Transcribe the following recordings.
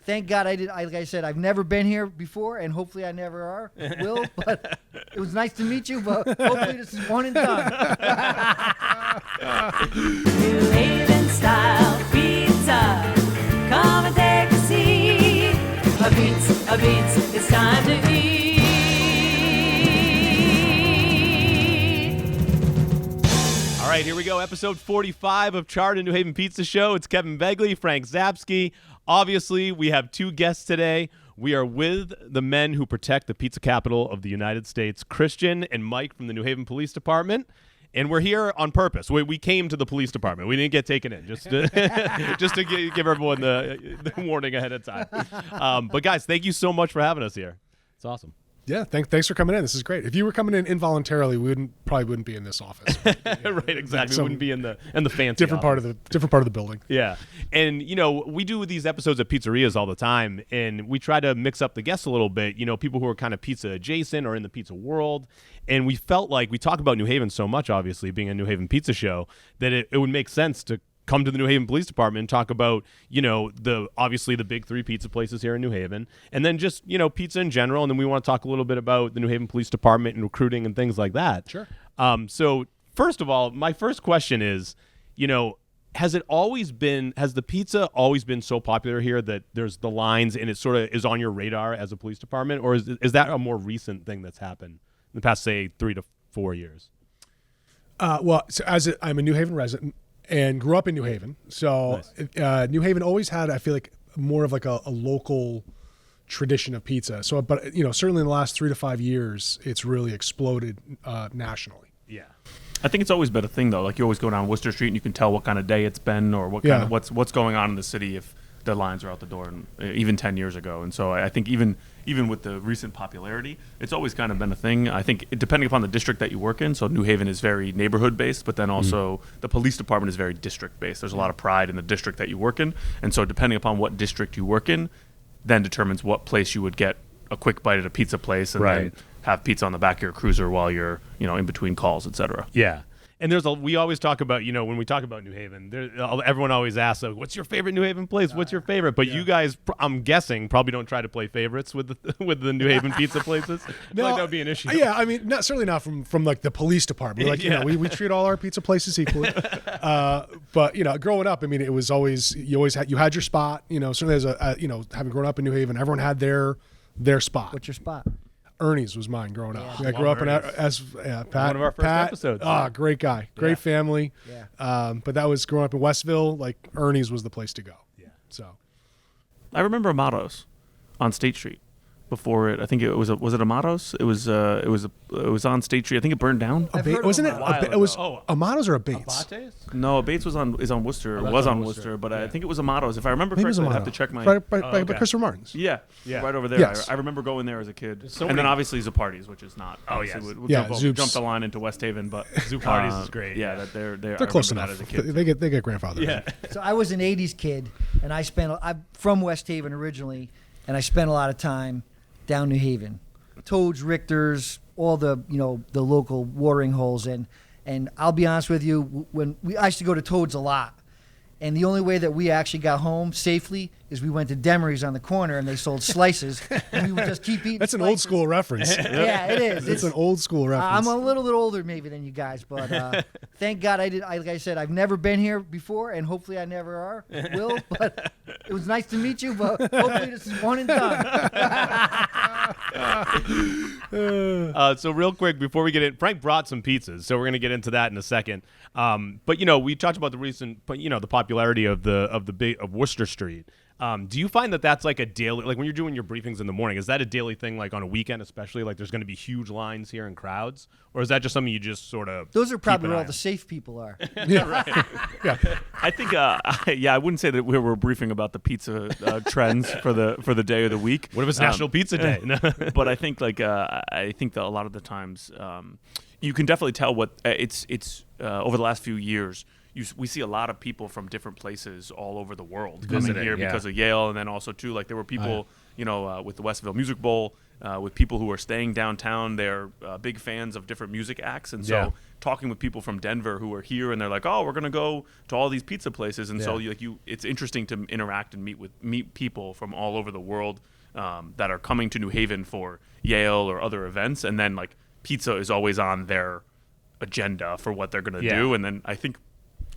thank God I did. Like I said, I've never been here before, and hopefully I never will. But it was nice to meet you. But hopefully this is one and done. New Haven style pizza. Come and take a seat. A beats, it's time to eat. All right, here we go. Episode 45 of Charred, New Haven Pizza Show. It's Kevin Begley, Frank Zapsky. Obviously, we have two guests today. We are with the men who protect the pizza capital of the United States, Christian and Mike from the New Haven Police Department. And we're here on purpose. We came to the police department. We didn't get taken in, just to give everyone the warning ahead of time. But guys, thank you so much for having us here. It's awesome. Yeah, thanks for coming in. This is great. If you were coming in involuntarily, we probably wouldn't be in this office. But, right, exactly. We wouldn't be in the fancy different part of the building. Yeah, and we do these episodes at pizzerias all the time, and we try to mix up the guests a little bit. People who are kind of pizza adjacent or in the pizza world, and we felt like we talk about New Haven so much, obviously being a New Haven pizza show, that it would make sense to come to the New Haven Police Department and talk about, obviously the big three pizza places here in New Haven, and then just, pizza in general. And then we want to talk a little bit about the New Haven Police Department and recruiting and things like that. Sure. So first of all, my first question is, has the pizza always been so popular here that there's the lines and it sort of is on your radar as a police department? Or is that a more recent thing that's happened in the past, say, 3 to 4 years? Well, so I'm a New Haven resident and grew up in New Haven. So nice. New Haven always had, I feel like, more of like a local tradition of pizza. So, but certainly in the last 3 to 5 years, it's really exploded nationally. Yeah. I think it's always been a thing though. Like you always go down Worcester Street and you can tell what kind of day it's been or what kind of what's going on in the city if the lines are out the door, and even 10 years ago. And so I think even with the recent popularity, it's always kind of been a thing. I think depending upon the district that you work in, so New Haven is very neighborhood based, but then also the police department is very district based. There's a lot of pride in the district that you work in, and so depending upon what district you work in, then determines what place you would get a quick bite at a pizza place and then have pizza on the back of your cruiser while you're in between calls, etc. Yeah. And we always talk about, when we talk about New Haven, everyone always asks, what's your favorite New Haven place? What's your favorite? But you guys, I'm guessing, probably don't try to play favorites with the New Haven pizza places. I feel like that would be an issue. Yeah, I mean, certainly not from like the police department. Like, we treat all our pizza places equally. But growing up, I mean, it was always you had your spot. Certainly as having grown up in New Haven, everyone had their spot. What's your spot? Ernie's was mine growing up. Yeah. I grew up as One Pat. of our first episodes. Great guy, great family. Yeah. But that was growing up in Westville. Like Ernie's was the place to go. Yeah. So, I remember Amato's on State Street. Before it, I think it was it Amato's? It was on State Street. I think it burned down. Wasn't it? It was Amato's or Abate's? No, Abate's is on Worcester. It was on Worcester, but I think it was Amato's. If I remember correctly, I have to check my. By Christopher Martin's. Yeah, right over there. Yes. I remember going there as a kid, so and then obviously Zupardi's, which is not. Oh yes, we'll Zoop's. jump the line into West Haven, but Zupardi's is great. Yeah, they're close enough. As a kid. They get grandfather. Yeah. So I was an 80s kid, and I'm from West Haven originally, and I spent a lot of time down New Haven. Toads, Richter's, all the the local watering holes, and I'll be honest with you, I used to go to Toads a lot, and the only way that we actually got home safely is we went to Demery's on the corner and they sold slices, and we would just keep eating. That's an slices. old school reference. Yeah, it is. It's an old school reference. I'm a little bit older maybe than you guys, but thank God I did. Like I said, I've never been here before, and hopefully I never will. But it was nice to meet you. But hopefully this is one and done. So real quick before we get in, Frank brought some pizzas, so we're gonna get into that in a second. But we talked about the recent, the popularity of Worcester Street. Do you find that that's like a daily, like when you're doing your briefings in the morning, is that a daily thing, like on a weekend especially, like there's going to be huge lines here and crowds, or is that just something you just sort of Those are probably where all the safe people are. Yeah, right. Yeah. I think, I wouldn't say that we were briefing about the pizza trends for the day of the week. What if it's National Pizza Day? But I think that a lot of the times you can definitely tell what it's over the last few years. We see a lot of people from different places all over the world coming here because of Yale, and then also too, like there were people with the Westville Music Bowl, with people who are staying downtown. They're big fans of different music acts, and so talking with people from Denver who are here, and they're like, "Oh, we're gonna go to all these pizza places," and so it's interesting to interact and meet people from all over the world that are coming to New Haven for Yale or other events, and then like pizza is always on their agenda for what they're gonna do, and then I think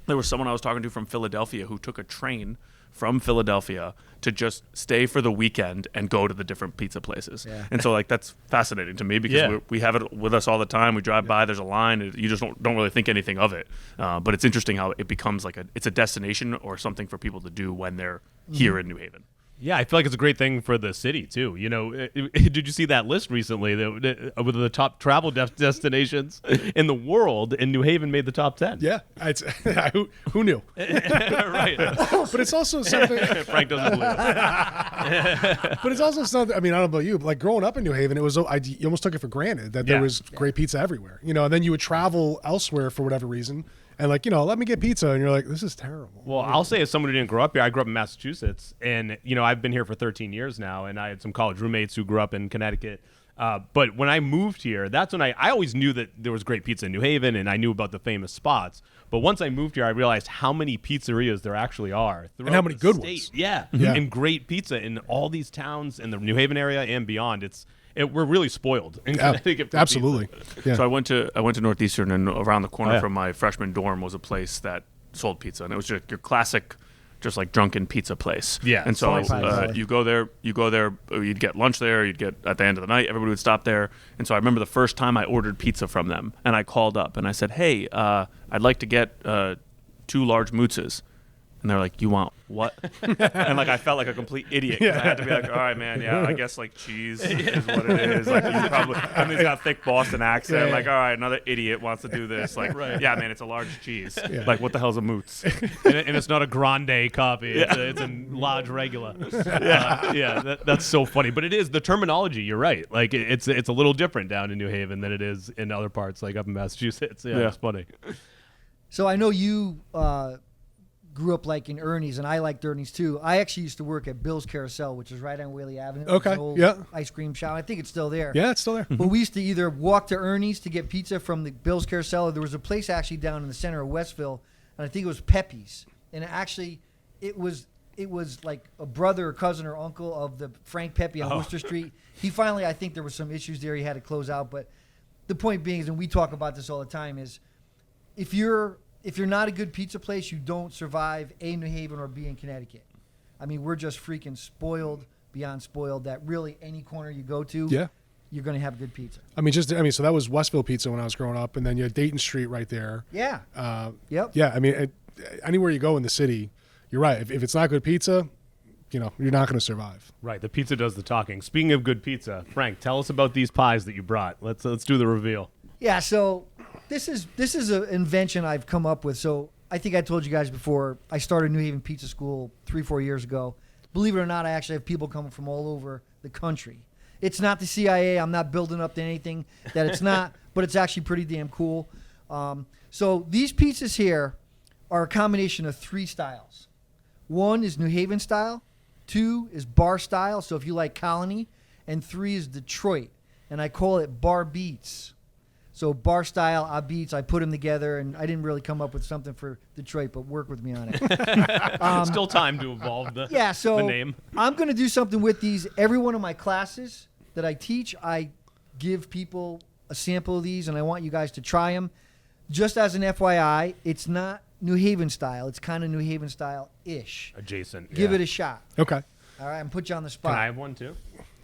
there was someone I was talking to from Philadelphia who took a train from Philadelphia to just stay for the weekend and go to the different pizza places. Yeah. And so like that's fascinating to me because we have it with us all the time. We drive by, there's a line, you just don't really think anything of it. But it's interesting how it becomes like it's a destination or something for people to do when they're here in New Haven. Yeah, I feel like it's a great thing for the city too. Did you see that list recently with the top travel destinations in the world? And New Haven made the top 10. Yeah, who knew? Right. But it's also something. Frank doesn't believe it. But it's also something. I mean, I don't know about you, but like growing up in New Haven, you almost took it for granted that there was great pizza everywhere. And then you would travel elsewhere for whatever reason. And like, let me get pizza. And you're like, this is terrible. Well, I'll say as someone who didn't grow up here, I grew up in Massachusetts. And, I've been here for 13 years now. And I had some college roommates who grew up in Connecticut. But when I moved here, that's when I always knew that there was great pizza in New Haven. And I knew about the famous spots. But once I moved here, I realized how many pizzerias there actually are. And how many good ones. Yeah. And great pizza in all these towns in the New Haven area and beyond. We're really spoiled in Connecticut. Absolutely. Yeah. So I went to Northeastern, and around the corner from my freshman dorm was a place that sold pizza, and it was just your classic, just like drunken pizza place. Yeah. And so you go there, you'd get lunch there, you'd get at the end of the night, everybody would stop there. And so I remember the first time I ordered pizza from them, and I called up and I said, "Hey, I'd like to get 2 large mootzes." And they're like, "You want what?" And like I felt like a complete idiot. I had to be like, "All right, man, I guess like cheese is what it is." Like you probably, and he's got a thick Boston accent. Like, all right, another idiot wants to do this. Like, yeah, man, it's a large cheese. Like, what the hell's a moots? and it's not a grande coffee. It's a large regular. That's so funny. But it is the terminology. You're right. Like it's a little different down in New Haven than it is in other parts, like up in Massachusetts. Yeah. It's funny. So I know you grew up like in Ernie's, and I liked Ernie's too. I actually used to work at Bill's Carousel, which is right on Whaley Avenue. Okay, an old ice cream shop. I think it's still there. Yeah, it's still there. But we used to either walk to Ernie's to get pizza from the Bill's Carousel, or there was a place actually down in the center of Westville, and I think it was Pepe's. And it was like a brother or cousin or uncle of the Frank Pepe on Worcester Street. He finally, I think there were some issues there. He had to close out. But the point being is, and we talk about this all the time, is if you're not a good pizza place, you don't survive A, New Haven, or B, in Connecticut. I mean, we're just freaking spoiled beyond spoiled that really any corner you go to, you're going to have good pizza. I mean, so that was Westville Pizza when I was growing up, and then you had Dayton Street right there. Yeah. Yep. Yeah, I mean, anywhere you go in the city, you're right. If it's not good pizza, you're not going to survive. Right. The pizza does the talking. Speaking of good pizza, Frank, tell us about these pies that you brought. Let's do the reveal. Yeah, so this is an invention I've come up with. So I think I told you guys before, I started New Haven Pizza School 3-4 years ago. Believe it or not, I actually have people coming from all over the country. It's not the CIA. I'm not building up to anything that it's not, but it's actually pretty damn cool. So these pizzas here are a combination of 3 styles. 1 is New Haven style, 2 is bar style, so if you like Colony, and 3 is Detroit, and I call it bar beats. So bar style, beats, I put them together, and I didn't really come up with something for Detroit, but work with me on it. Still time to evolve the name. I'm going to do something with these. Every one of my classes that I teach, I give people a sample of these, and I want you guys to try them. Just as an FYI, it's not New Haven style. It's kind of New Haven style-ish. Adjacent. Give it a shot. Okay. All right, I'm going to put you on the spot. Can I have one too?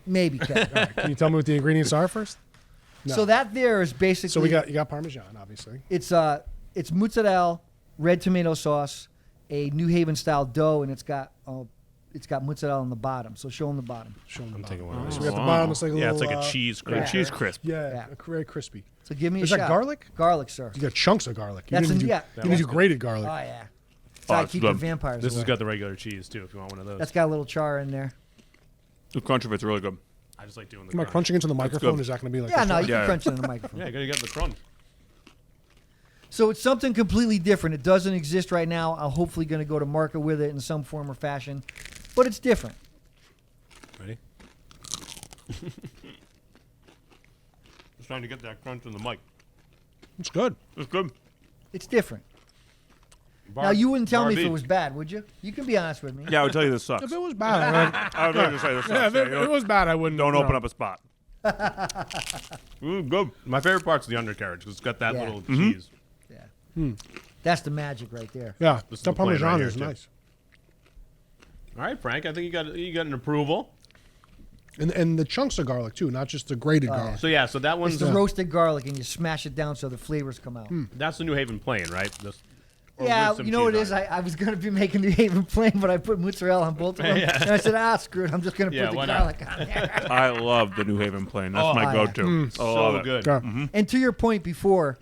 Maybe, Ken. All right. Can you tell me what the ingredients are first? No. So that there is basically. So you got Parmesan, obviously. It's mozzarella, red tomato sauce, a New Haven style dough, and it's got mozzarella on the bottom. So show them the bottom. I'm taking one of these. So we got the bottom. It's like a little. It's like a cheese crisp. Cheese crisp. Yeah, very crispy. So give me a Is shot. that garlic? Garlic, sir. You got chunks of garlic. You That's didn't do grated Oh garlic. yeah. That's how I keep the vampires This away. has got the regular cheese too. If you want one of those. That's got a little char in there. The crunch of it's really good. I just like doing the. Am I crunching into the microphone? Is that going to be like? Yeah, no, you Yeah. can crunch it in the microphone. Yeah, you gotta get the crunch. So it's something completely different. It doesn't exist right now. I'm hopefully going to go to market with it in some form or fashion, but it's different. Ready? Just trying to get that crunch in the mic. It's good. It's good. It's different. Now, you wouldn't tell me if it was bad, would you? You can be honest with me. Yeah, I would tell you this sucks. If it was bad, I would just say this sucks. if it was bad, I wouldn't. Don't open up a spot. Good. My favorite part's the undercarriage because it's got that Yeah. little cheese. Yeah. That's the magic right there. Yeah, This is the the plan right Parmesan here, is too. nice. All right, Frank. I think you got an approval. And the chunks of garlic, too, not just the grated garlic. So yeah, so that one's It's the roasted garlic, and you smash it down so the flavors come out. that's the New Haven plain, right? Or Yeah, with some you know what it cheese is? on I was going to be making New Haven plain, but I put mozzarella on both of them. Yeah. And I said, screw it. I'm just going to Yeah, put the why not? garlic on there. I love the New Haven plain. That's Oh, my yeah. go-to. I So love it. good. Yeah. And to your point before,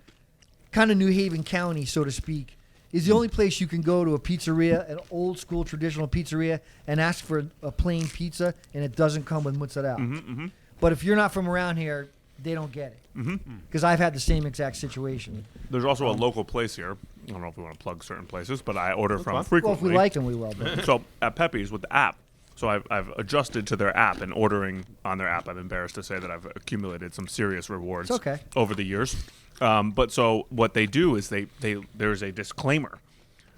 kind of New Haven County, so to speak, is the only place you can go to a pizzeria, an old school traditional pizzeria, and ask for a plain pizza, and it doesn't come with mozzarella. But if you're not from around here, they don't get it. Because I've had the same exact situation. There's also a local place here. I don't know if we want to plug certain places, but I order from fine. Well, frequently. if we like them, we will. But So at Pepe's with the app, so I've adjusted to their app and ordering on their app. I'm embarrassed to say that I've accumulated some serious rewards It's okay. over the years. But so what they do is there's a disclaimer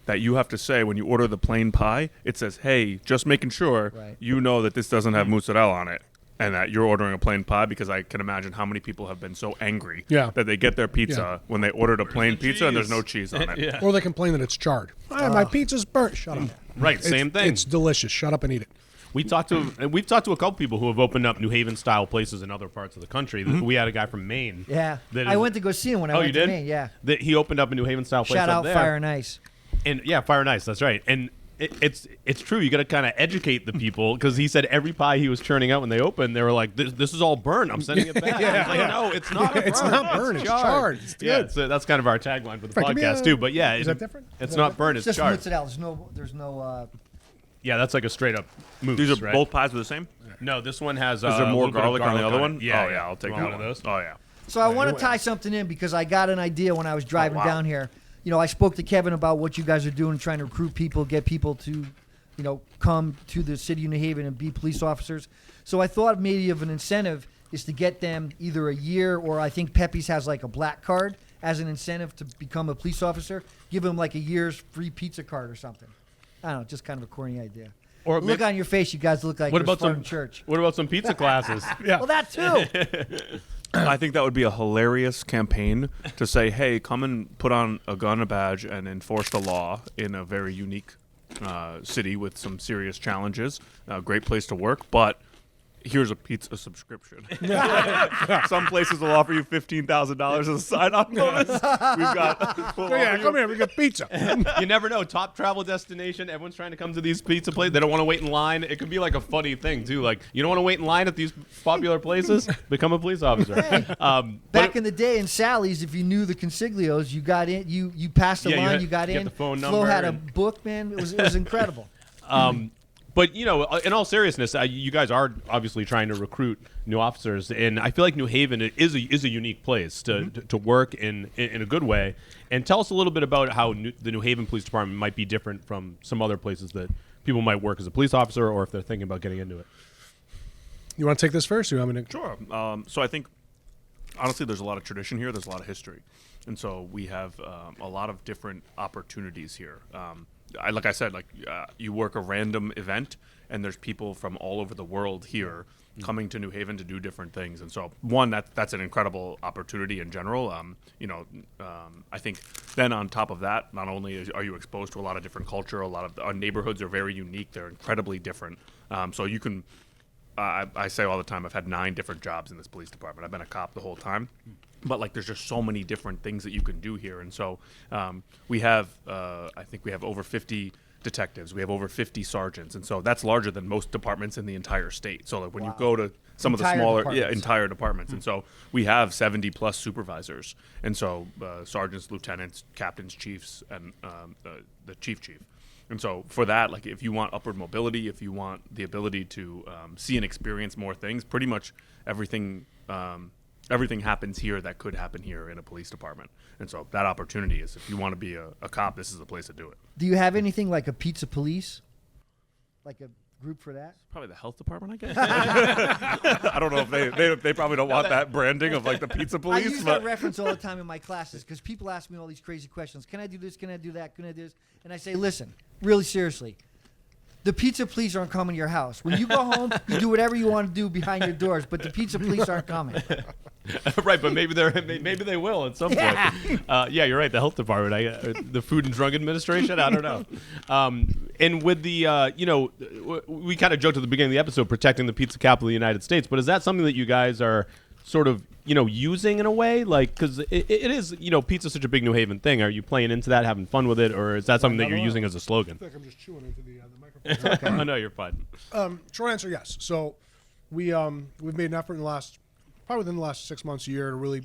that you have to say when you order the plain pie. It says, "Hey, just making sure Right. you know that this doesn't have mozzarella on it." And that you're ordering a plain pie, because I can imagine how many people have been so angry Yeah. that they get their pizza when they ordered a plain the pizza and there's cheese? no cheese on it. Yeah. Or they complain that it's charred. My pizza's burnt. Shut up. Right, same thing. It's delicious. Shut up and eat it. We've talked to a couple people who have opened up New Haven style places in other parts of the country. We had a guy from Maine. yeah, that I is- went to go see him when I Oh, went you to did? Maine. Yeah. That he opened up a New Haven style place Shout up out there. Fire and Ice. And yeah, Fire and Ice. That's right. And it's true. You got to kind of educate the people, because he said every pie he was churning out when they opened, they were like, "This is all burnt. I'm sending it back." Yeah, He's like, yeah. "No, it's not. It's burnt. not burnt, it's charred. It's yeah, good. so that's kind of our tagline for the Frank, give me podcast a- too. But yeah, is that different? It's Is that not burnt. It's It's just charred. mozzarella. There's no. Yeah, that's like a straight up mousse. These are right? both pies are the same. No, this one has. Is there a more little bit of garlic on the other one? it. Yeah, Oh, yeah, I'll take You want that one one. of those. Oh yeah. So I want to tie something in, because I got an idea when I was driving wow. down here. You know, I spoke to Kevin about what you guys are doing, trying to recruit people, get people to, come to the city of New Haven and be police officers. So I thought maybe of an incentive is to get them either a year, or I think Pepe's has like a black card as an incentive to become a police officer. Give them like a year's free pizza card or something. I don't know, just kind of a corny idea. Or Look on your face, you guys look like What you're about starting some church. What about some pizza classes? Yeah. Well, that too. I think that would be a hilarious campaign to say, "Hey, come and put on a gun, a badge, and enforce the law in a very unique city with some serious challenges. A great place to work, but here's a pizza subscription." Some places will offer you $15,000 as a sign-on bonus. We've got. We'll Yeah, offer you- come here. We got pizza. You never know. Top travel destination. Everyone's trying to come to these pizza places. They don't want to wait in line. It could be like a funny thing too. Like, you don't want to wait in line at these popular places. Become a police officer. Back in the day in Sally's, if you knew the consiglios, you got in. You passed the Yeah, you line. had- You got you had in. the phone Flo number had a and- book, man. It was incredible. But in all seriousness, you guys are obviously trying to recruit new officers, and I feel like New Haven is a unique place to work in a good way. And tell us a little bit about how the New Haven Police Department might be different from some other places that people might work as a police officer, or if they're thinking about getting into it. You want to take this first? Or you want me to? Sure. So I think, honestly, there's a lot of tradition here. There's a lot of history. And so we have a lot of different opportunities here. Like I said, you work a random event, and there's people from all over the world here coming to New Haven to do different things. And so, one, that's an incredible opportunity in general. I think then on top of that, not only are you exposed to a lot of different culture, a lot of our neighborhoods are very unique. They're incredibly different. So you can I say all the time, I've had 9 different jobs in this police department. I've been a cop the whole time. But there's just so many different things that you can do here. And so we have, I think we have over 50 detectives. We have over 50 sergeants. And so that's larger than most departments in the entire state. So when you go to some of the Entire smaller, departments. entire departments. And so we have 70 plus supervisors. And so sergeants, lieutenants, captains, chiefs, and the chief. And so for that, if you want upward mobility, if you want the ability to see and experience more things, pretty much everything happens here that could happen here in a police department. And so that opportunity is, if you want to be a cop, this is the place to do it. Do you have anything like a pizza police? Like group for that? Probably the health department, I guess. I don't know if they probably don't want that branding of like the pizza I police. use But that reference all the time in my classes because people ask me all these crazy questions. Can I do this? Can I do that? Can I do this? And I say, listen, really seriously. The pizza police aren't coming to your house. When you go home, you do whatever you want to do behind your doors, but the pizza police aren't coming. Right, but maybe they will at some point. Yeah, you're right. The health department, the Food and Drug Administration. I don't know. And with the, we kind of joked at the beginning of the episode, protecting the pizza capital of the United States. But is that something that you guys are sort of, using in a way? Like, because it is, pizza's such a big New Haven thing. Are you playing into that, having fun with it, or is that something that you're using as a slogan? I feel like I'm just chewing into the microphone. I know you're fine. Short answer, yes. So we've made an effort probably within the last 6 months, a year, to really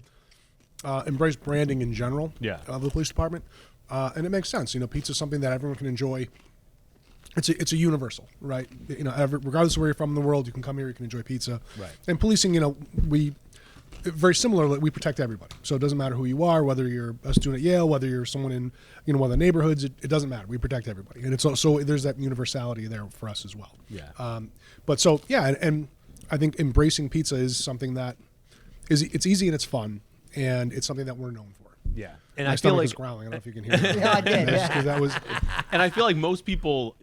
embrace branding in general of the police department. And it makes sense. Pizza is something that everyone can enjoy. It's a universal, right? Regardless of where you're from in the world, you can come here, you can enjoy pizza. Right. And policing, we very similar. We protect everybody, so it doesn't matter who you are, whether you're a student at Yale, whether you're someone in one of the neighborhoods. It doesn't matter. We protect everybody, and it's also there's that universality there for us as well. Yeah. And I think embracing pizza is something that it's easy and it's fun, and it's something that we're known for. Yeah. And My I feel stomach like was growling. I don't know if you can hear it. Yeah, I did. That's just Yeah. 'cause that was. And I feel like most people,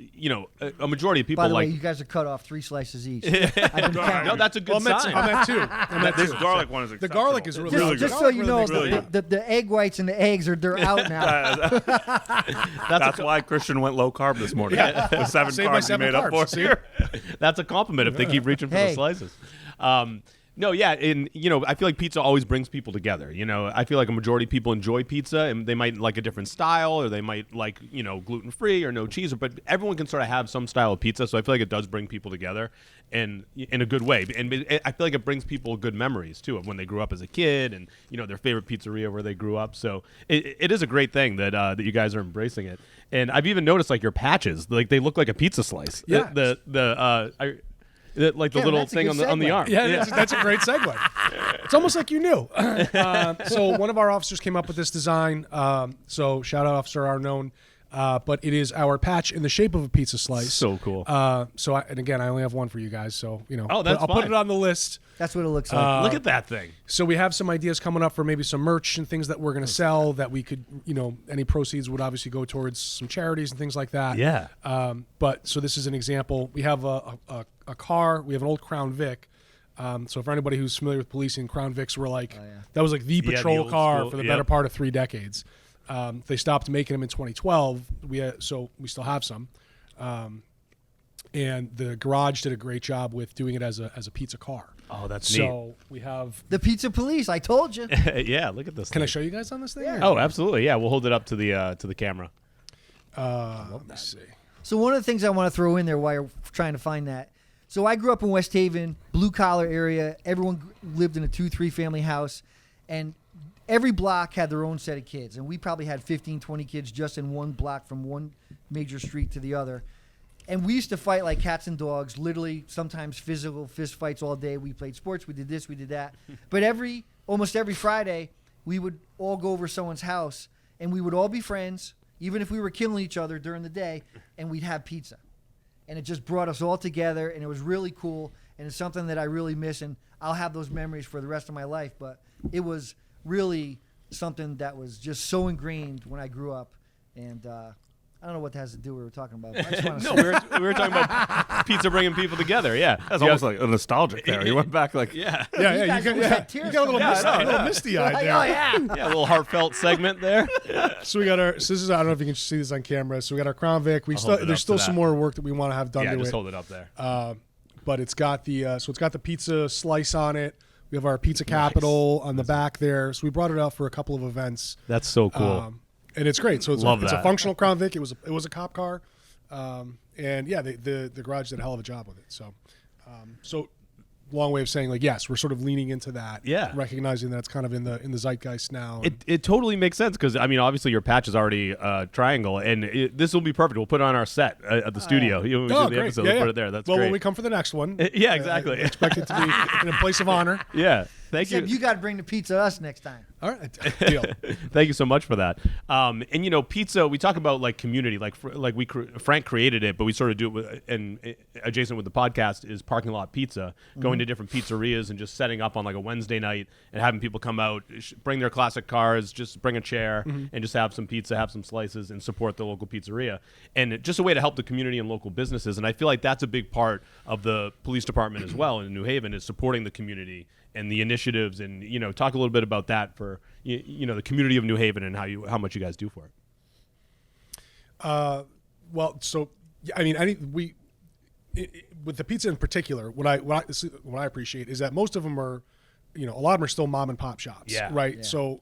a majority of people By the way, like. you guys are cut off 3 slices each. I didn't count. No, that's a good sign. I'm at two. I'm at this two. garlic one is The exceptional. garlic is really Just, good. just so Garlic you really know, makes it really good. the egg whites and the eggs they're out now. That's why Christian went low carb this morning. The 7 Save my carbs he 7 made up carbs. for. See? That's a compliment if they keep reaching for the Hey. slices. No, yeah, and I feel like pizza always brings people together. I feel like a majority of people enjoy pizza, and they might like a different style, or they might like gluten free or no cheese. But everyone can sort of have some style of pizza, so I feel like it does bring people together, and in a good way. And I feel like it brings people good memories too of when they grew up as a kid, and their favorite pizzeria where they grew up. So it is a great thing that you guys are embracing it. And I've even noticed like your patches, like they look like a pizza slice. Yeah. Like the Yeah, little that's a thing good on the segue. arm. Yeah, that's a great segue. It's almost like you knew. So one of our officers came up with this design. So shout out Officer Arnone. But it is our patch in the shape of a pizza slice. So cool. And again, I only have one for you guys. So, Oh, that's I'll put fine. it on the list. That's what it looks like. Look at that thing. So we have some ideas coming up for maybe some merch and things that we're going to sell that we could, any proceeds would obviously go towards some charities and things like that. Yeah. But so this is an example. We have a car. We have an old Crown Vic. So for anybody who's familiar with policing, Crown Vics were like, that was like the the patrol old car school, for the yep. better part of 3 decades. They stopped making them in 2012. So we still have some. And the garage did a great job with doing it as a pizza car. Oh, that's So we have. The pizza police, I told you. neat. Yeah, look at this. Can I thing. show you guys on this thing? Yeah. Oh, absolutely. Yeah, we'll hold it up to the camera. Let me see. So one of the things I want to throw in there while you're trying to find that. So I grew up in West Haven, blue collar area. Everyone lived in a 2-3 family house, and every block had their own set of kids. And we probably had 15, 20 kids just in one block from one major street to the other. And we used to fight like cats and dogs, literally sometimes physical fist fights all day. We played sports, we did this, we did that. But almost every Friday, we would all go over someone's house, and we would all be friends, even if we were killing each other during the day, and we'd have pizza. And it just brought us all together, and it was really cool, and it's something that I really miss, and I'll have those memories for the rest of my life. But it was really something that was just so ingrained when I grew up, and I don't know what that has to do with what we're talking about. But I just want to No, we were talking about pizza bringing people together. Yeah, That's almost like a nostalgic there. You went back like, yeah, Yeah, guys you almost had got tears a little, coming out. a little misty-eyed there. Oh, yeah. yeah. A little heartfelt segment there. So we got this is, I don't know if you can see this on camera. So we got our Crown Vic. hold it up There's to still that. some more work that we want to have done Yeah, to just it. hold it up there. But it's got it's got the pizza slice on it. We have our pizza capital on the back there. So we brought it out for a couple of events. That's so cool. And it's great. So it's Love it's a that. functional Crown Vic. It was a cop car. And yeah, the garage did a hell of a job with it. So long way of saying like, yes, we're sort of leaning into that. Yeah. Recognizing that it's kind of in the zeitgeist now. It totally makes sense because I mean obviously your patch is already triangle and this will be perfect. We'll put it on our set at the studio. When we do the great. episode, Yeah, we'll yeah. put it there. That's well, great. when we come for the next one. Yeah, exactly. Expect it to be in a place of honor. Yeah. Thank Except you got to bring the pizza to us next time. All right, deal. Thank you so much for that. And pizza. We talk about like community, Frank created it, but we sort of do it with, and adjacent with the podcast is parking lot pizza, going to different pizzerias and just setting up on like a Wednesday night and having people come out, bring their classic cars, just bring a chair and just have some pizza, have some slices, and support the local pizzeria. And just a way to help the community and local businesses. And I feel like that's a big part of the police department as well in New Haven is supporting the community and the initiatives, and talk a little bit about that for the community of New Haven and how much you guys do for it. Well, so I mean, with the pizza in particular, what I appreciate is that most of them are, a lot of them are still mom and pop shops, right? Yeah. So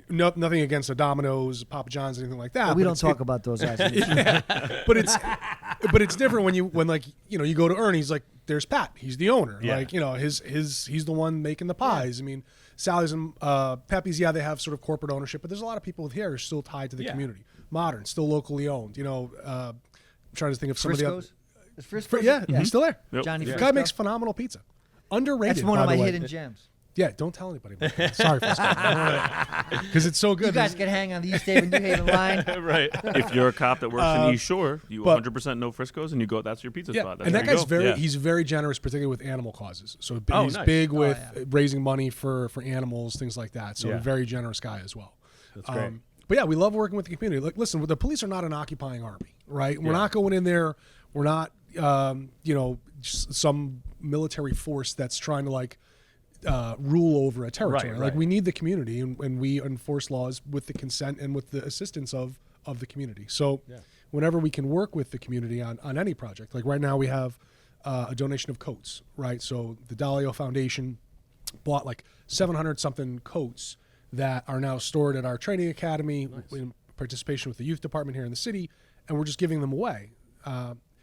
nothing against the Domino's, Papa John's, anything like that. Well, we don't talk about those guys. But it's different when you go to Ernie's, like there's Pat, he's the owner, he's the one making the pies. I mean, Sally's and Pepe's, they have sort of corporate ownership, but there's a lot of people here who are still tied to the community. Modern, still locally owned. I'm trying to think of some of the other. Is Frisco's? He's still there. Yep. Johnny The Frisco. guy makes phenomenal pizza. Underrated. That's one of by my the way. hidden gems. Yeah, don't tell anybody about that. Sorry, because it's so good. You guys can hang on the East Haven New Haven line. Right. If you're a cop that works in East Shore, you 100% know Frisco's, and you go. That's your pizza spot. That's and that where you guy's go. he's very generous, particularly with animal causes. So he's nice. big with raising money for animals, things like that. So a very generous guy as well. That's great. But yeah, we love working with the community. Like, listen, the police are not an occupying army, right? We're not going in there. We're not, just some military force that's trying to rule over a territory. Right. Like we need the community, and we enforce laws with the consent and with the assistance of the community. So whenever we can work with the community on any project, like right now we have a donation of coats, right? So the Dalio Foundation bought like 700 something coats that are now stored at our training academy in participation with the youth department here in the city, and we're just giving them away.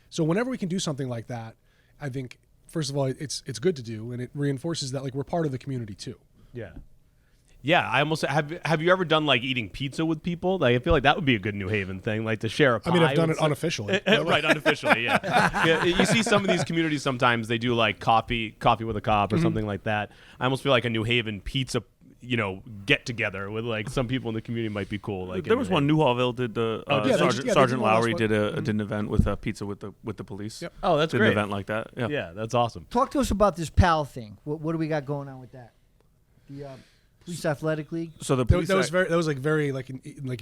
So whenever we can do something like that, I think first of all it's good to do, and it reinforces that like we're part of the community too. Yeah, I almost have you ever done like eating pizza with people? Like I feel like that would be a good New Haven thing, like to share a pie. I mean, I've done it unofficially. Right, unofficially, yeah. You see some of these communities sometimes they do like coffee with a cop or something like that. I almost feel like a New Haven pizza get together with like some people in the community might be cool. Like there was one. Newhallville did the Sergeant Lowry did an event with pizza with the police. Yep. Oh, that's did great. an event like that. Yeah, that's awesome. Talk to us about this PAL thing. What do we got going on with that? The Police Athletic League. So the police that was very like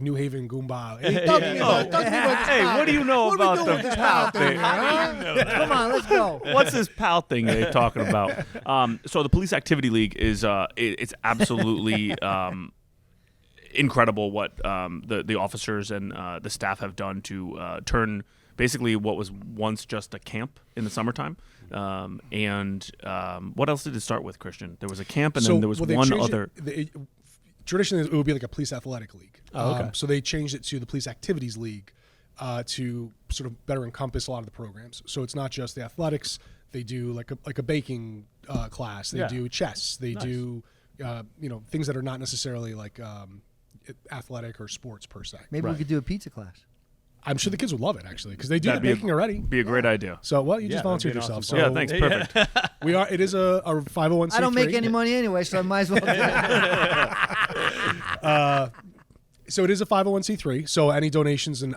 New Haven Goomba. Hey, Hey, what do you know about the PAL thing? Come on, let's go. What's this PAL thing they're talking about? So the Police Activity League is it's absolutely incredible what the officers and the staff have done to turn basically what was once just a camp in the summertime. And what else did it start with, Christian? There was a camp, and then there was one other. Traditionally, it would be like a police athletic league. Oh, okay. So they changed it to the police activities league to sort of better encompass a lot of the programs. So it's not just the athletics. They do like a baking class. They do chess. They do things that are not necessarily like athletic or sports per se. Maybe we could do a pizza class. I'm sure the kids would love it actually because they do the baking already. Be a great idea. So you just volunteered that'd be an yourself. awesome so Thanks. Perfect. we are. It is a 501c3. I don't make any money anyway, so I might as well do it. So it is a 501c3. So any donations and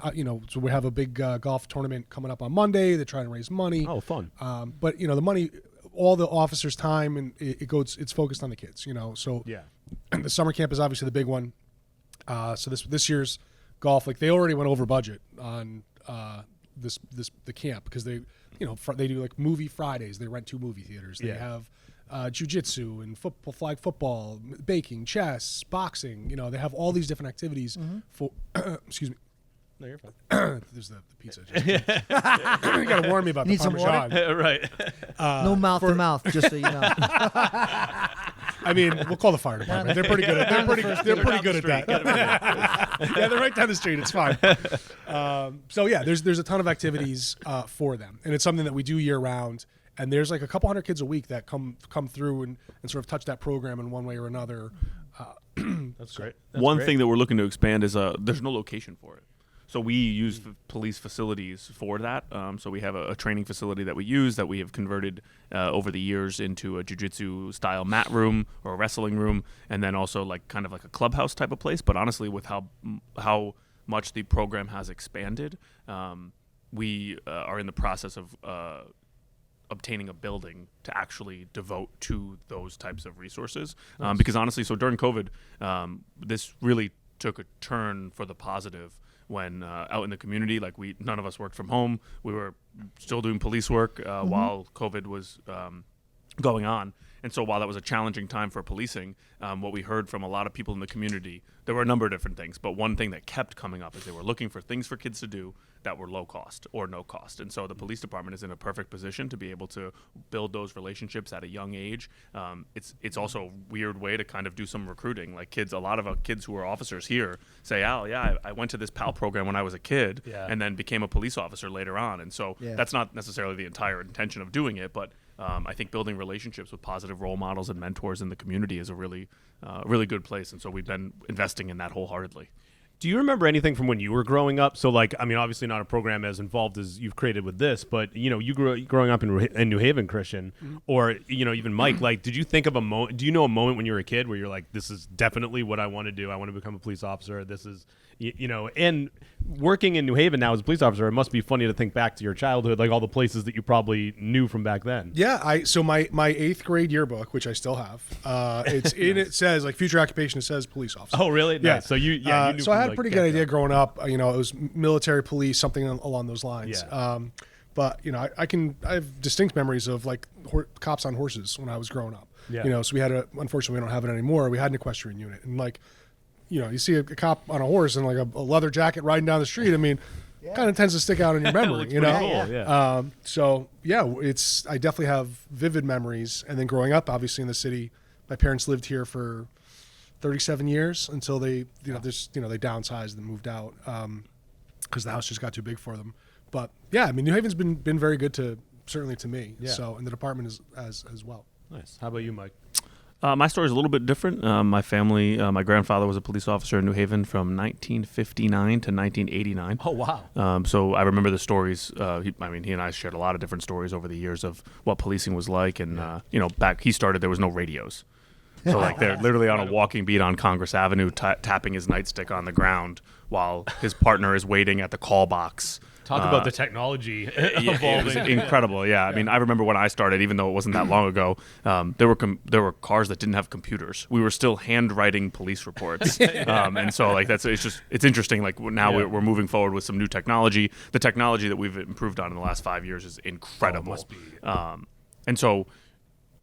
so we have a big golf tournament coming up on Monday. They're trying to raise money. Oh, fun. But the money, all the officers' time, and it's focused on the kids. So the summer camp is obviously the big one. So this year's golf, like they already went over budget on the camp because they they do like movie Fridays. They rent 2 movie theaters. They have jiu-jitsu and flag football, baking, chess, boxing. They have all these different activities for excuse me. No, you're fine. There's the pizza. You got to warn me about Need the some Parmesan. Right. No mouth to mouth, just so you know. I mean, we'll call the fire department. They're pretty good at. They're pretty good at that. Yeah, they're right down the street. It's fine. There's a ton of activities for them, and it's something that we do year round. And there's like a couple hundred kids a week that come through and sort of touch that program in one way or another. That's great. That's One great. thing that we're looking to expand is there's no location for it. So we use police facilities for that. So we have a training facility that we use that we have converted over the years into a jiu-jitsu style mat room or a wrestling room, and then also like kind of like a clubhouse type of place. But honestly, with how much the program has expanded, we are in the process of obtaining a building to actually devote to those types of resources. Because honestly, so during COVID, this really took a turn for the positive when out in the community, like none of us worked from home. We were still doing police work while COVID was going on. And so while that was a challenging time for policing, what we heard from a lot of people in the community, there were a number of different things, but one thing that kept coming up is they were looking for things for kids to do that were low cost or no cost. And so the police department is in a perfect position to be able to build those relationships at a young age. It's also a weird way to kind of do some recruiting. Like a lot of kids who are officers here say, I went to this PAL program when I was a kid and then became a police officer later on. And so that's not necessarily the entire intention of doing it, but I think building relationships with positive role models and mentors in the community is a really good place. And so we've been investing in that wholeheartedly. Do you remember anything from when you were growing up? So, like, I mean, obviously not a program as involved as you've created with this, but, you growing up in New Haven, Christian, or, even Mike, like, did you think of a moment, do you know a moment when you were a kid where you're like, this is definitely what I want to do. I want to become a police officer. This is, and working in New Haven now as a police officer, it must be funny to think back to your childhood, like all the places that you probably knew from back then. Yeah, so my 8th grade yearbook, which I still have, it's it says like future occupation. It says police officer. Oh, really? Yeah. Nice. So you knew so I had a like, pretty good idea growing up. It was military, police, something along those lines. Yeah. But I have distinct memories of like cops on horses when I was growing up. Yeah. So we had unfortunately we don't have it anymore. We had an equestrian unit, and like, you see a cop on a horse and like a leather jacket riding down the street. I mean, kind of tends to stick out in your memory. Cool, yeah. So yeah, I definitely have vivid memories. And then growing up, obviously in the city, my parents lived here for 37 years until they they downsized and moved out because the house just got too big for them. But yeah, I mean, New Haven's been very good certainly to me. Yeah. So, and the department is as well. Nice. How about you, Mike? My story is a little bit different. My family, my grandfather was a police officer in New Haven from 1959 to 1989. Oh, wow. So I remember the stories. He and I shared a lot of different stories over the years of what policing was like. And, back he started, there was no radios. So like they're literally on a walking beat on Congress Avenue, tapping his nightstick on the ground while his partner is waiting at the call box. Talk about the technology It was evolving. incredible. Yeah. I mean, I remember when I started, even though it wasn't that long ago, there were cars that didn't have computers. We were still handwriting police reports. And so like it's interesting. Like now we're moving forward with some new technology. The technology that we've improved on in the last 5 years is incredible. Must be. And so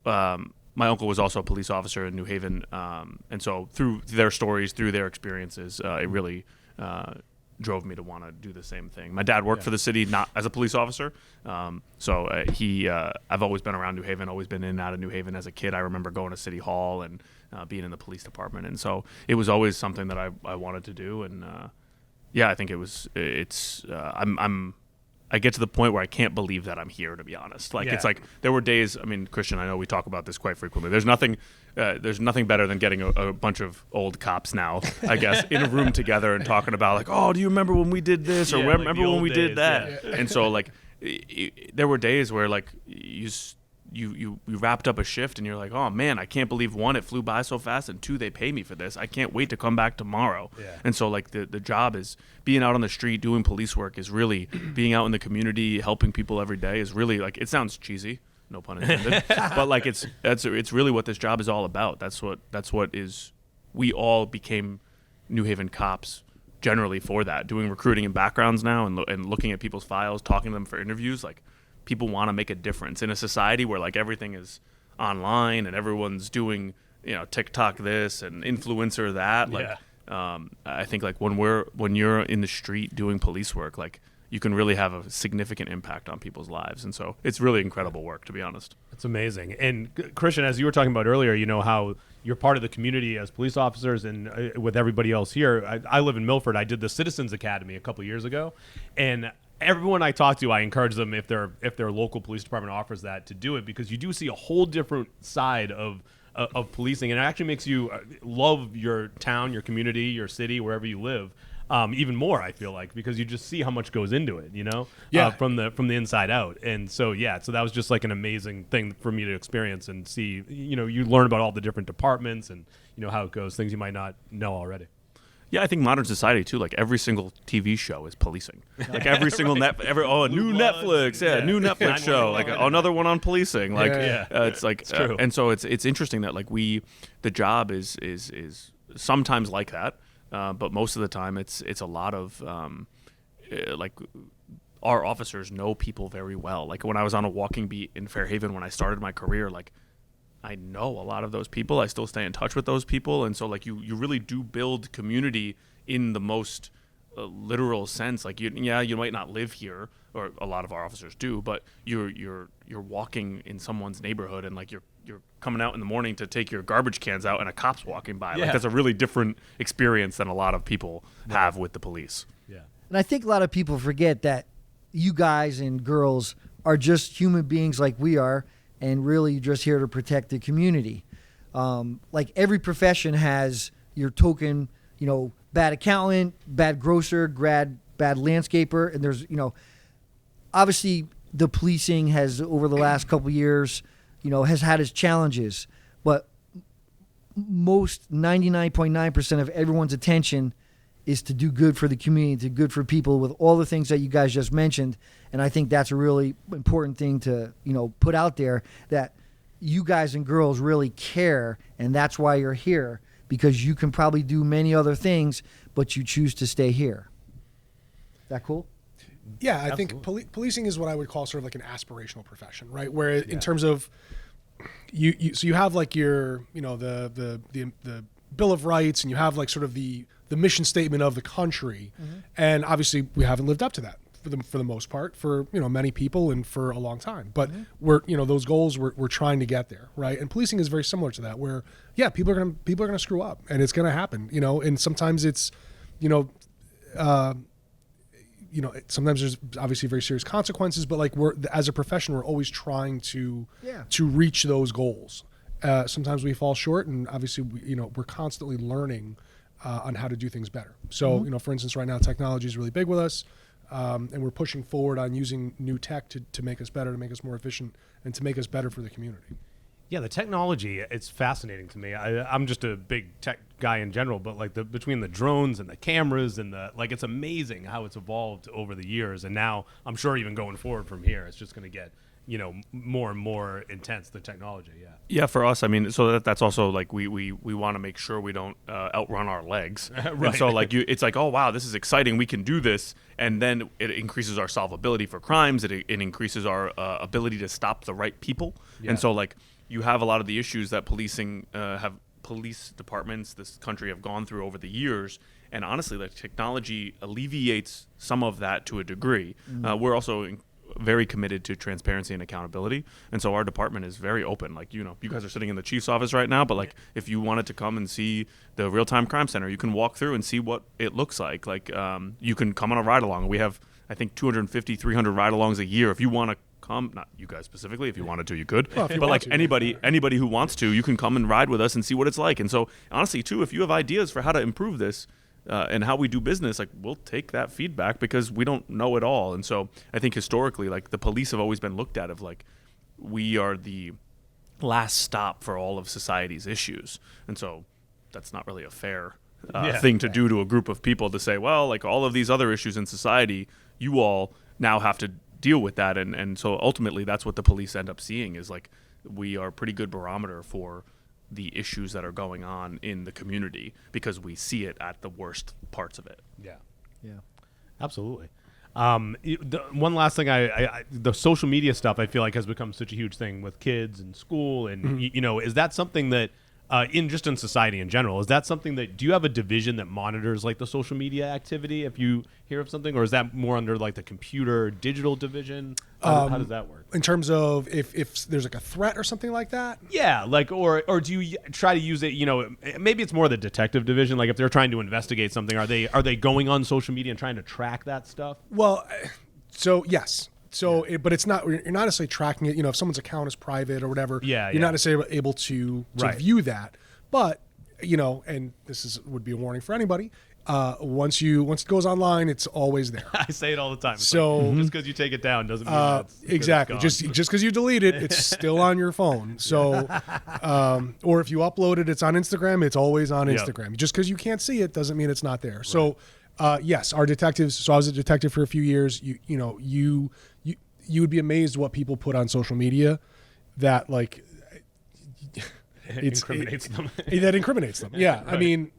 my uncle was also a police officer in New Haven. And so through their stories, through their experiences, it really drove me to want to do the same thing. My dad worked for the city, not as a police officer. I've always been around New Haven, always been in and out of New Haven as a kid. I remember going to City Hall and being in the police department. And so it was always something that I wanted to do. And I think I get to the point where I can't believe that I'm here, to be honest. Like It's like there were days, I mean, Christian, I know we talk about this quite frequently. There's nothing better than getting a bunch of old cops now, I guess, in a room together and talking about like, oh, do you remember when we did this or remember when we did that? And so like there were days where like you wrapped up a shift and you're like, oh man, I can't believe 1, it flew by so fast, and 2, they pay me for this. I can't wait to come back tomorrow. Yeah. And so like the job is being out on the street doing police work is really being out in the community, helping people every day is really like, it sounds cheesy, no pun intended, but like it's really what this job is all about. That's what is, we all became New Haven cops generally for that, doing recruiting and backgrounds now and looking at people's files, talking to them for interviews. Like people want to make a difference in a society where like everything is online and everyone's doing, TikTok this and influencer that. Like, I think like when you're in the street doing police work, like you can really have a significant impact on people's lives. And so it's really incredible work, to be honest. It's amazing. And Christian, as you were talking about earlier, how you're part of the community as police officers and with everybody else here. I live in Milford. I did the Citizens Academy a couple years ago, and everyone I talk to, I encourage them if their local police department offers that to do it, because you do see a whole different side of policing, and it actually makes you love your town, your community, your city, wherever you live. even more. I feel like because you just see how much goes into it, from the inside out. And so so that was just like an amazing thing for me to experience and see. You learn about all the different departments and how it goes, things you might not know already. Yeah, I think modern society too. Like every single TV show is policing. Like every single new Netflix, new Netflix show, like another one on policing. Like it's like, it's true. And so it's interesting that like the job is sometimes like that, but most of the time it's a lot of like our officers know people very well. Like when I was on a walking beat in Fairhaven when I started my career, like I know a lot of those people. I still stay in touch with those people, and so like you really do build community in the most literal sense. Like you might not live here, or a lot of our officers do, but you're walking in someone's neighborhood, and like you're coming out in the morning to take your garbage cans out, and a cop's walking by. Like that's a really different experience than a lot of people have with the police. Yeah, And I think a lot of people forget that you guys and girls are just human beings like we are, and really just here to protect the community. Like every profession has your token, bad accountant, bad grocer, bad landscaper, and there's, obviously the policing has over the last couple of years, has had its challenges, but most 99.9% of everyone's attention is to do good for the community, to do good for people with all the things that you guys just mentioned. And I think that's a really important thing to, put out there, that you guys and girls really care, and that's why you're here, because you can probably do many other things, but you choose to stay here. Is that cool? Yeah, I think policing is what I would call sort of like an aspirational profession, right? Where in terms of so you have like your, the Bill of Rights, and you have like sort of the mission statement of the country, and obviously we haven't lived up to that for the most part for many people and for a long time. But we're those goals we're trying to get there, right? And policing is very similar to that, where people are gonna screw up, and it's gonna happen, and sometimes it's sometimes there's obviously very serious consequences, but like as a profession we're always trying to reach those goals. Sometimes we fall short, and obviously we're constantly learning on how to do things better. So, for instance, right now technology is really big with us, and we're pushing forward on using new tech to make us better, to make us more efficient, and to make us better for the community. Yeah, the technology, it's fascinating to me. I'm just a big tech guy in general, but like between the drones and the cameras and it's amazing how it's evolved over the years. And now I'm sure even going forward from here, it's just going to get more and more intense, the technology. Yeah, for us, I mean, so that's also like we want to make sure we don't outrun our legs. Right. And so like it's like, oh wow, this is exciting, we can do this, and then it increases our solvability for crimes. It increases our ability to stop the right people. And so like you have a lot of the issues that police departments this country have gone through over the years. And honestly, like technology alleviates some of that to a degree. We're also very committed to transparency and accountability, and so our department is very open. Like you guys are sitting in the chief's office right now, but like if you wanted to come and see the real-time crime center, you can walk through and see what it looks like. Like you can come on a ride-along. We have I think 250 300 ride-alongs a year. If you want to come, not you guys specifically, if you wanted to you could, but like anybody who wants to, you can come and ride with us and see what it's like. And so honestly too, if you have ideas for how to improve this and how we do business, like we'll take that feedback, because we don't know it all. And so I think historically, like the police have always been looked at of like we are the last stop for all of society's issues. And so that's not really a fair thing to do to a group of people, to say, well, like all of these other issues in society, you all now have to deal with that. And so ultimately that's what the police end up seeing, is like we are a pretty good barometer for the issues that are going on in the community, because we see it at the worst parts of it. Yeah, absolutely. One last thing, the social media stuff I feel like has become such a huge thing with kids and school, and is that something that in society in general, is that something that, do you have a division that monitors like the social media activity if you hear of something, or is that more under like the computer digital division? How does that work? In terms of if there's like a threat or something like that? Yeah, like or do you try to use it, maybe it's more the detective division, like if they're trying to investigate something, are they going on social media and trying to track that stuff? Well, so yes. So, but it's not, you're not necessarily tracking it. If someone's account is private or whatever, you're not necessarily able to view that. But, and this would be a warning for anybody, once it goes online, it's always there. I say it all the time. It's So- like, just because you take it down doesn't mean it's Exactly. It's gone. Just because you delete it, it's still on your phone. So, or if you upload it, it's on Instagram. It's always on Yep. Instagram. Just because you can't see it doesn't mean it's not there. So, yes, our detectives. So I was a detective for a few years. You would be amazed what people put on social media that like incriminates them. that incriminates them. Yeah. I mean,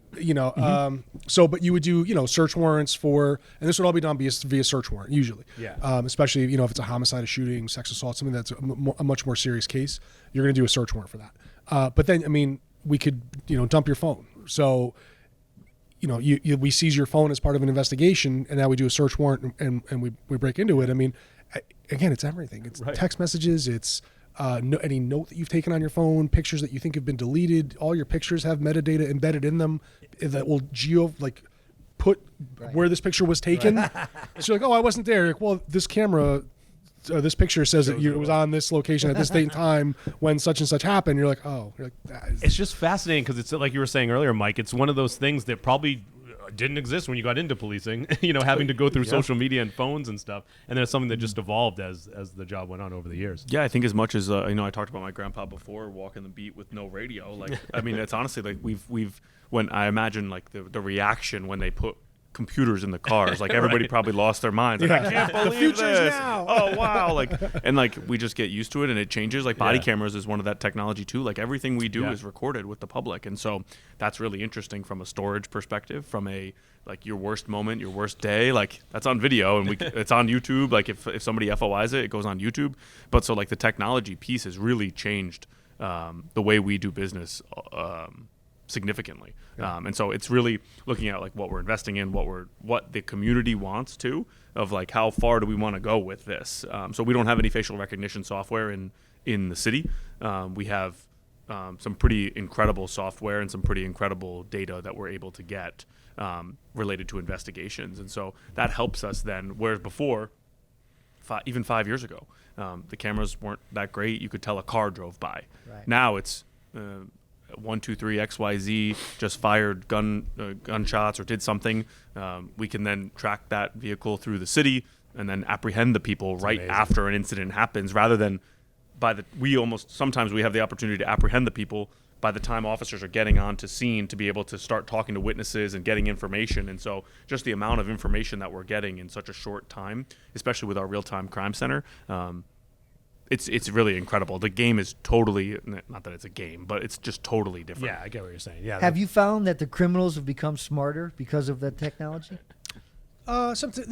so, but you would do, search warrants for, and this would all be done via search warrant usually. Yeah. Especially, if it's a homicide, a shooting, sex assault, something that's a much more serious case, you're going to do a search warrant for that. But then, I mean, we could, dump your phone. So, we seize your phone as part of an investigation, and now we do a search warrant and we break into it. I mean, again, it's everything. It's text messages. It's any note that you've taken on your phone, pictures that you think have been deleted. All your pictures have metadata embedded in them that will put where this picture was taken. So you're like, oh, I wasn't there. Like, well, this camera, this picture says that it was on this location at this date and time when such and such happened. You're like, oh, It's just fascinating because it's like you were saying earlier, Mike. It's one of those things that probably didn't exist when you got into policing. Having to go through social media and phones and stuff, and then it's something that just evolved as the job went on over the years. Yeah, I think as much as I talked about my grandpa before, walking the beat with no radio. Like, I mean, it's honestly like we've when I imagine like the reaction when they put computers in the cars, like everybody probably lost their minds. Like, I can't believe the future's this. now. Oh wow! Like, and like we just get used to it, and it changes. Like body cameras is one of that technology too. Like everything we do is recorded with the public, and so that's really interesting from a storage perspective. From a like your worst moment, your worst day, like that's on video, and it's on YouTube. Like if somebody FOIs it, it goes on YouTube. But so like the technology piece has really changed the way we do business significantly. And so it's really looking at like what we're investing in, what the community wants to, of like how far do we want to go with this. So we don't have any facial recognition software in the city. We have some pretty incredible software and some pretty incredible data that we're able to get related to investigations. And so that helps us then, whereas before, even 5 years ago, the cameras weren't that great. You could tell a car drove by. Right. Now it's 1, 2, 3, XYZ just fired gunshots or did something. We can then track that vehicle through the city and then apprehend the people after an incident happens, rather than sometimes we have the opportunity to apprehend the people by the time officers are getting onto scene to be able to start talking to witnesses and getting information. And so just the amount of information that we're getting in such a short time, especially with our real-time crime center, it's really incredible. The game is totally, not that it's a game, but it's just totally different. Yeah, I get what you're saying. Yeah. Have you found that the criminals have become smarter because of that technology? Sometimes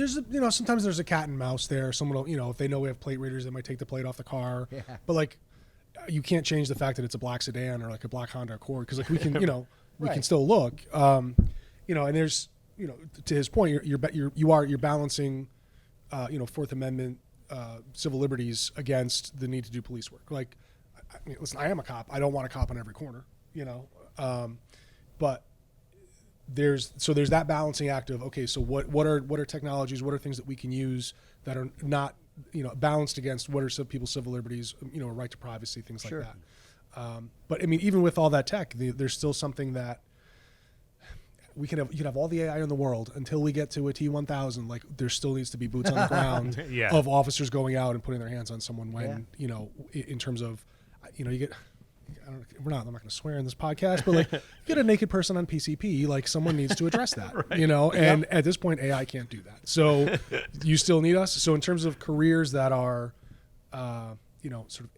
there's a cat and mouse there. Someone will, if they know we have plate readers, they might take the plate off the car. Yeah. But like, you can't change the fact that it's a black sedan or like a black Honda Accord, because like we can, we can still look. And there's, to his point, you're balancing, Fourth Amendment civil liberties against the need to do police work. Like, I mean, listen, I am a cop. I don't want a cop on every corner, but there's that balancing act of, okay, so what are technologies, what are things that we can use that are not, balanced against what are some people's civil liberties, right to privacy, things like that. But I mean, even with all that tech, there's still something that you can have all the AI in the world until we get to a T1000. Like, there still needs to be boots on the ground of officers going out and putting their hands on someone when, in terms of, you get, I'm not going to swear in this podcast, but like, you get a naked person on PCP, like someone needs to address that, and at this point, AI can't do that. So you still need us. So in terms of careers that are, sort of,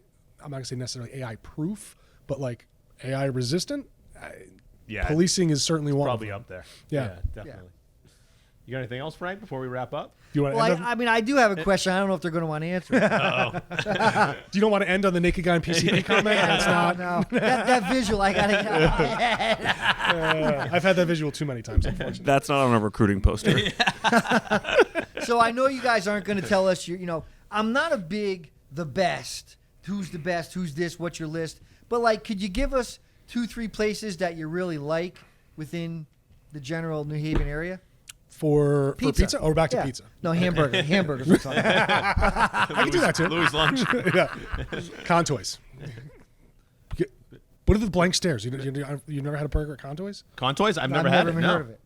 I'm not going to say necessarily AI proof, but like AI resistant, policing is certainly one. Probably of them. up there. Yeah. Definitely. You got anything else, Frank, before we wrap up? Do you want to Well, end on, I mean, I do have a question. I don't know if they're going to want to answer it. do you don't want to end on the naked guy on PCP comment? That's not. No. That visual, I got to get out of my head. I've had that visual too many times, unfortunately. That's not on a recruiting poster. So I know you guys aren't going to tell us, I'm not a big the best, who's this, what's your list. But like, could you give us 2-3 places that you really like within the general New Haven area? For pizza or back to pizza? No, hamburgers. We're talking about. I can do that too. Louis' lunch. Yeah. Contoys. What are the blank stares? You never had a burger at Contoys? Contoys? I've never I've had never it. even No. heard of it.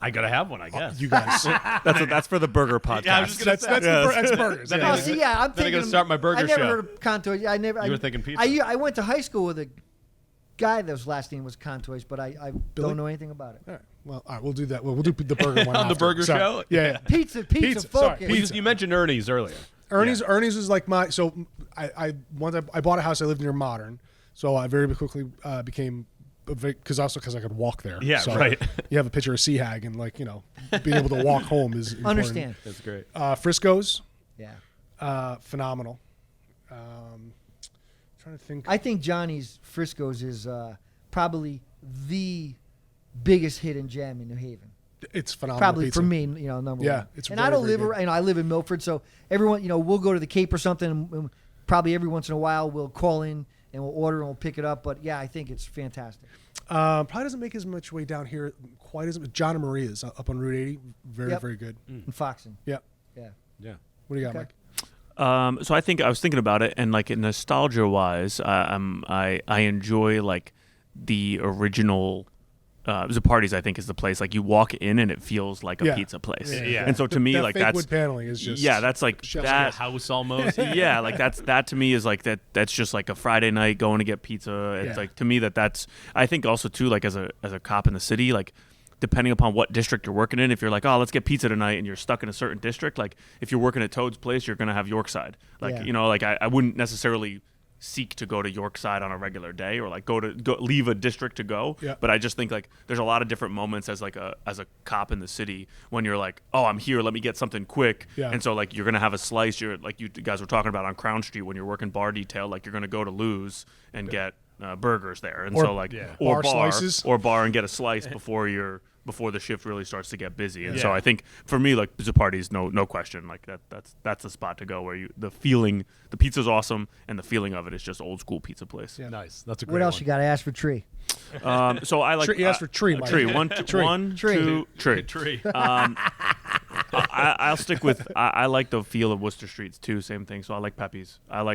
I gotta have one, I guess. You guys. That's for the burger podcast. Yeah, I was just gonna say. That's burgers. Then yeah. I Oh, see, yeah, I'm Then I thinking. gotta start my burger I never show. heard of Contois. I never. You were thinking pizza. I went to high school with a guy whose last name was Contois, but I Billy? don't know anything about it. All right. Well, all right. We'll do that. We'll do the burger one On the after. burger Sorry. show? Yeah. Pizza, Pizza, sorry, focus. pizza. You mentioned Ernie's earlier. Ernie's was like my. So I bought a house. I lived near Modern, so I very quickly became. Because I could walk there. Yeah, so right. You have a picture of Seahag, and being able to walk home is important. Understand? That's great. Frisco's, Yeah. phenomenal. Trying to think. I think Johnny's Frisco's is probably the biggest hidden gem in New Haven. It's phenomenal. Probably pizza. for me, number Yeah, one. it's and very, I don't very live, good. I live in Milford, so everyone, we'll go to the Cape or something. And probably every once in a while, we'll call in and we'll order and we'll pick it up. But yeah, I think it's fantastic. Probably doesn't make as much way down here quite as John and Maria's up on Route 80. Very, Yep. very good. In Foxton. Yeah. Yeah. Yeah. What do you got, Okay. Mike? So I think I was thinking about it, and like nostalgia wise, I enjoy like the original. Zupardi's, I think, is the place. Like you walk in and it feels like a Yeah. pizza place. Yeah. And so to me, that like fake that's wood paneling is just that's like chef's A that. house almost. Yeah, like that to me is like that. That's just like a Friday night going to get pizza. It's Yeah. like to me that's. I think also too like as a cop in the city, like depending upon what district you're working in, if you're like, oh, let's get pizza tonight, and you're stuck in a certain district, like if you're working at Toad's Place, you're gonna have Yorkside. Like Yeah. like I wouldn't necessarily seek to go to Yorkside on a regular day or like go leave a district to go. Yeah. But I just think like there's a lot of different moments as a cop in the city when you're like, oh, I'm here, let me get something quick. Yeah. And so like you're gonna have a slice. You're like you guys were talking about on Crown Street when you're working bar detail, like you're gonna go to Lou's and get burgers there, and Or- so like Yeah. or Bar slices. or bar and get a slice before the shift really starts to get busy. And so Yeah. I think for me, like Zupardi's no question, like that's the spot to go where the pizza's awesome and the feeling of it is just old school pizza place. Yeah. Nice. That's a great What else one. you got to ask for tree? So I like You asked for tree, Mike. tree one Tree. one Tree. two tree. Tree. I'll stick with I like the feel of Worcester Streets too. Same thing. So I like Pepe's. I'm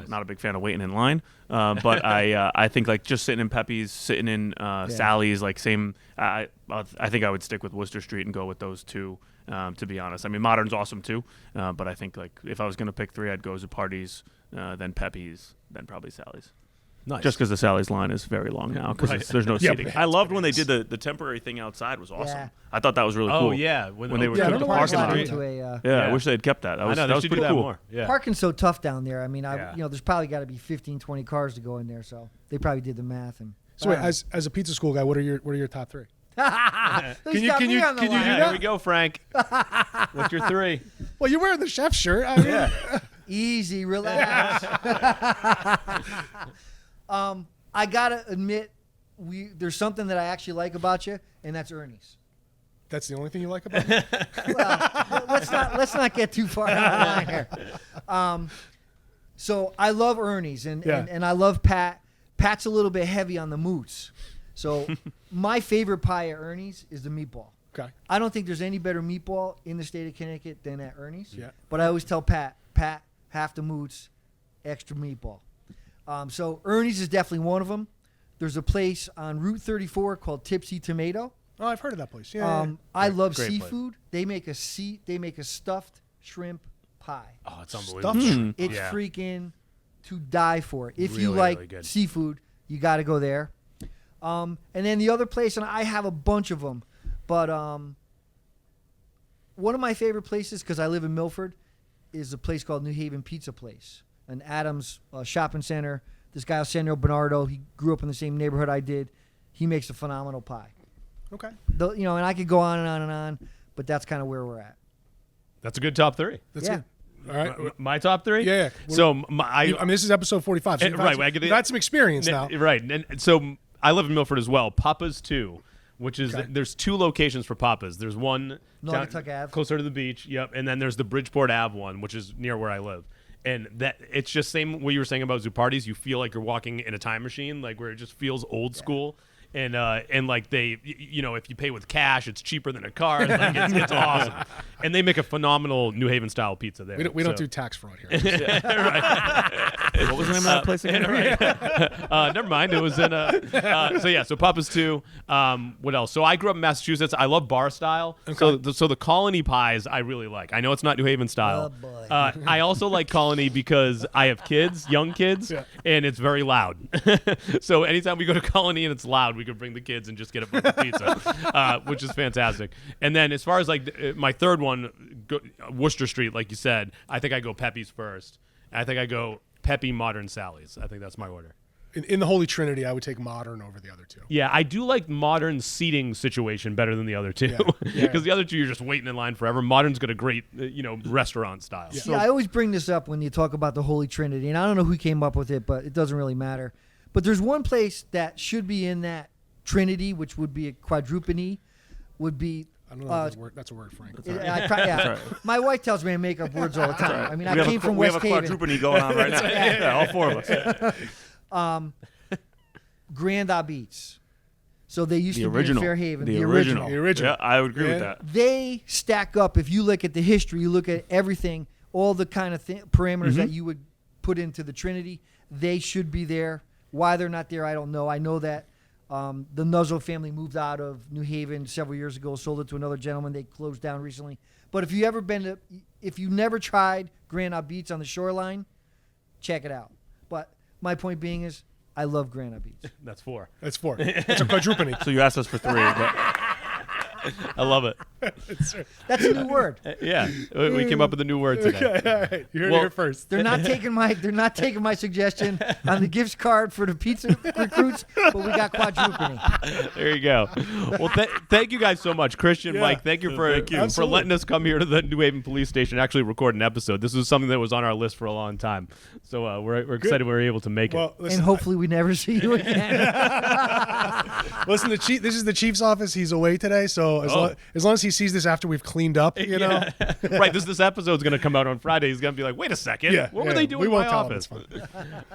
not a big fan of waiting in line, but I think like just sitting in Pepe's, sitting in Sally's, like same. I think I would stick with Worcester Street and go with those two. To be honest, I mean Modern's awesome too, but I think like if I was gonna pick three, I'd go Zupardi's, then Pepe's, then probably Sally's. Nice. Just because the Sally's line is very long now because Right. there's no Yeah, seating. but I loved when they did the temporary thing outside was awesome. Yeah. I thought that was really cool. Oh yeah. When they were Yeah, I took don't the know why parking it's lot. not Into Yeah, Yeah. I wish they had kept that. That was, I know that they was should do pretty that cool. more. Yeah. Parking's so tough down there. I mean, Yeah. there's probably got to be 15, 20 cars to go in there, so they probably did the math. And So wait, as a pizza school guy, what are your top three? can you- can you- can you do Yeah, that? here we go, Frank. What's your three? Well, you're wearing the chef shirt. I mean, Easy, relax. I gotta admit, there's something that I actually like about you, and that's Ernie's. that's the only thing you like about it? Well, let's not get too far out of line here. So I love Ernie's, and I love Pat. Pat's a little bit heavy on the moots. So my favorite pie at Ernie's is the meatball. Okay. I don't think there's any better meatball in the state of Connecticut than at Ernie's. Yeah. But I always tell Pat, half the moots, extra meatball. So Ernie's is definitely one of them. There's a place on Route 34 called Tipsy Tomato. Oh, I've heard of that place. Yeah. I love great place. seafood. They make a stuffed shrimp pie. Oh, it's unbelievable. Stuffed shrimp. It's Yeah. freaking to die for. If you Really, like really good. seafood, you got to go there. And then the other place, and I have a bunch of them, but one of my favorite places, because I live in Milford, is a place called New Haven Pizza Place, an Adams shopping center. This guy, Arsenio Bernardo, he grew up in the same neighborhood I did. He makes a phenomenal pie. Okay. And I could go on and on and on, but that's kind of where we're at. That's a good top three. That's Yeah. good. All right. My top three? Yeah. So I mean, this is episode 45. So Eh, you've right, had, I get it. you've had some experience now. Right. And so I live in Milford as well. Papa's 2, which is Okay. there's 2 locations for Papa's. There's one Naugatuck Ave. closer to the beach. Yep. And then there's the Bridgeport Ave one, which is near where I live. And that it's just same what you were saying about Zupardi's. You feel like you're walking in a time machine, like where it just feels old school. and like if you pay with cash, it's cheaper than a card. Like, it's awesome, and they make a phenomenal New Haven style pizza there. We don't do tax fraud here. What was the name of that place again? Never mind. It was in so Papa's 2. What else? So I grew up in Massachusetts. I love bar style. Okay. So the Colony pies I really like. I know it's not New Haven style. Oh, boy. I also like Colony because I have young kids, and it's very loud. So anytime we go to Colony and it's loud, we can bring the kids and just get a bunch of pizza, which is fantastic. And then as far as like my third one, Worcester Street, like you said, I think I go Pepe's first. I think I go Pepe, Modern, Sally's. I think that's my order. In the Holy Trinity, I would take Modern over the other two. Yeah, I do like Modern's seating situation better than the other two. Because the other two, you're just waiting in line forever. Modern's got a great, restaurant style. See, I always bring this up when you talk about the Holy Trinity, and I don't know who came up with it, but it doesn't really matter. But there's one place that should be in that Trinity, which would be a quadrupany, would be. I don't know. That's a word, Frank. right. My wife tells me I make up words all the time. Right. I mean, I came from West We have a Haven. quadrupany going on right now. Yeah, all four of us. Grand Beats. So they used The to original. be in Fairhaven. The original. The original. Yeah, I would agree with that. They stack up. If you look at the history, you look at everything, all the kind of parameters that you would put into the Trinity, they should be there. Why they're not there, I don't know. I know that the Nuzzle family moved out of New Haven several years ago, sold it to another gentleman. They closed down recently. But if you never tried Grand Beats on the shoreline, check it out. But my point being is, I love Grand Beats. That's 4. That's 4. That's a quadrupany. So you asked us for 3. But I love it. That's a new word. Yeah, we came up with a new word today. Okay, all right. You heard it here first. They're not taking my suggestion on the gift card for the pizza recruits, but we got quadrupany. There you go. Well, thank you guys so much, Christian, Mike. Thank you for Absolutely. letting us come here to the New Haven Police Station and actually record an episode. This was something that was on our list for a long time, so we're excited we were able to make it. And hopefully we never see you again. Listen, this is the chief's office. He's away today, so as long as he sees this after we've cleaned up, you know. Right. This episode's going to come out on Friday. He's going to be like, wait a second. What were they doing in my office? All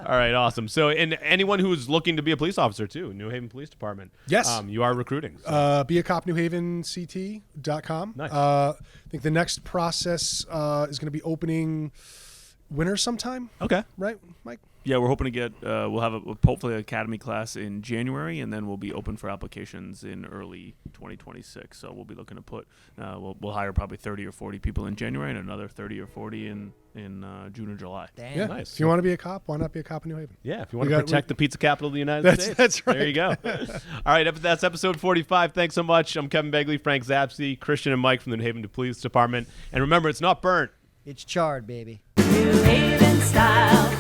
right. Awesome. So, and anyone who's looking to be a police officer too, New Haven Police Department. Yes. You are recruiting. So. Be a cop, newhavenct.com. Nice. I think the next process is going to be opening winter sometime. Okay. Right, Mike? yeah, we're hoping to get we'll have hopefully an academy class in January, and then we'll be open for applications in early 2026. So we'll be looking to put we'll hire probably 30 or 40 people in January and another 30 or 40 in June or July. Damn. Yeah. Nice. If you want to be a cop, why not be a cop in New Haven? Yeah, if you want to protect the pizza capital of the United States. That's right. There you go. All right, that's episode 45. Thanks so much. I'm Kevin Begley, Frank Zapsky, Christian and Mike from the New Haven Police Department. And remember, it's not burnt. It's charred, baby. New Haven style